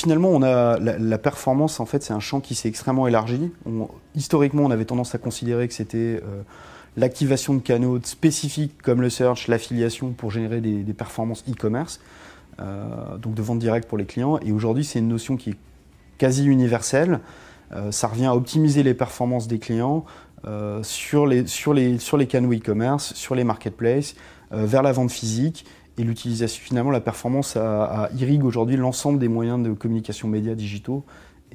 finalement, on a la performance, en fait, c'est un champ qui s'est extrêmement élargi. Historiquement, on avait tendance à considérer que c'était l'activation de canaux spécifiques comme le search, l'affiliation pour générer des performances e-commerce, donc de vente directe pour les clients. Et aujourd'hui, c'est une notion qui est quasi universelle. Ça revient à optimiser les performances des clients sur les canaux e-commerce, sur les marketplaces, vers la vente physique. Et l'utilisation, finalement, la performance irrigue aujourd'hui l'ensemble des moyens de communication médias digitaux,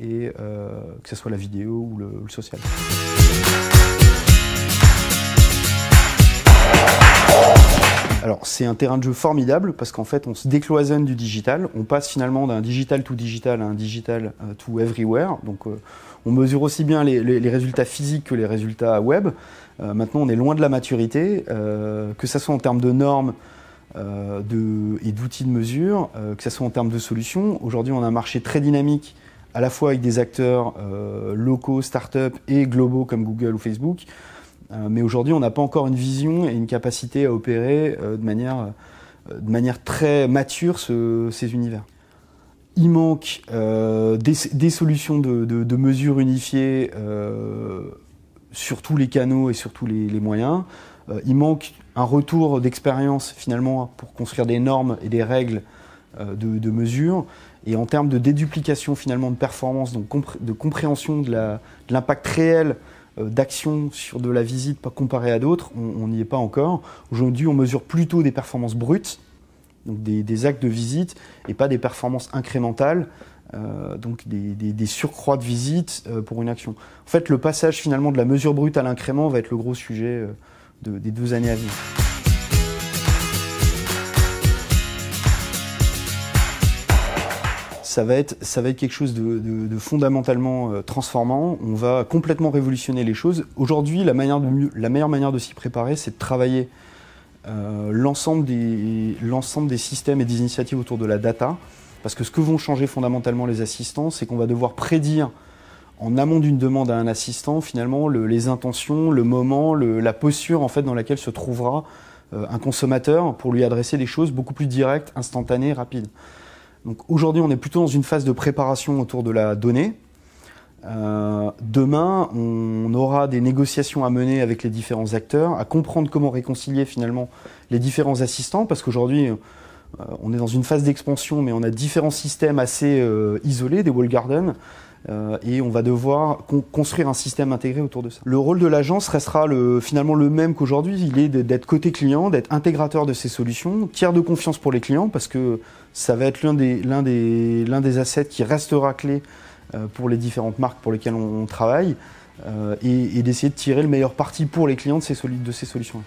et que ce soit la vidéo ou le social. Alors c'est un terrain de jeu formidable parce qu'en fait on se décloisonne du digital, on passe finalement d'un digital to digital à un digital to everywhere. Donc on mesure aussi bien les résultats physiques que les résultats web. Maintenant on est loin de la maturité, que ce soit en termes de normes et d'outils de mesure, que ce soit en termes de solutions. Aujourd'hui on a un marché très dynamique, à la fois avec des acteurs locaux, start-up et globaux comme Google ou Facebook. Mais aujourd'hui, on n'a pas encore une vision et une capacité à opérer de manière très mature ces univers. Il manque des solutions de mesure unifiées sur tous les canaux et sur tous les moyens. Il manque un retour d'expérience finalement pour construire des normes et des règles de mesure. Et en termes de déduplication finalement de performance, donc de compréhension de l'impact réel d'action sur de la visite pas comparé à d'autres, on n'y est pas encore. Aujourd'hui, on mesure plutôt des performances brutes, donc des actes de visite, et pas des performances incrémentales, donc des surcroîts de visite pour une action. En fait, le passage finalement de la mesure brute à l'incrément va être le gros sujet des 2 années à venir. Ça va être quelque chose de fondamentalement transformant. On va complètement révolutionner les choses. Aujourd'hui, la meilleure manière de s'y préparer, c'est de travailler l'ensemble des systèmes et des initiatives autour de la data. Parce que ce que vont changer fondamentalement les assistants, c'est qu'on va devoir prédire en amont d'une demande à un assistant, finalement, les intentions, le moment, la posture en fait, dans laquelle se trouvera un consommateur pour lui adresser des choses beaucoup plus directes, instantanées, rapides. Donc aujourd'hui, on est plutôt dans une phase de préparation autour de la donnée. Demain, on aura des négociations à mener avec les différents acteurs, à comprendre comment réconcilier finalement les différents assistants, parce qu'aujourd'hui, on est dans une phase d'expansion, mais on a différents systèmes assez isolés, des walled gardens, et on va devoir construire un système intégré autour de ça. Le rôle de l'agence restera finalement le même qu'aujourd'hui, il est d'être côté client, d'être intégrateur de ces solutions, tiers de confiance pour les clients, parce que ça va être l'un des assets qui restera clé pour les différentes marques pour lesquelles on travaille, et d'essayer de tirer le meilleur parti pour les clients de ces solutions.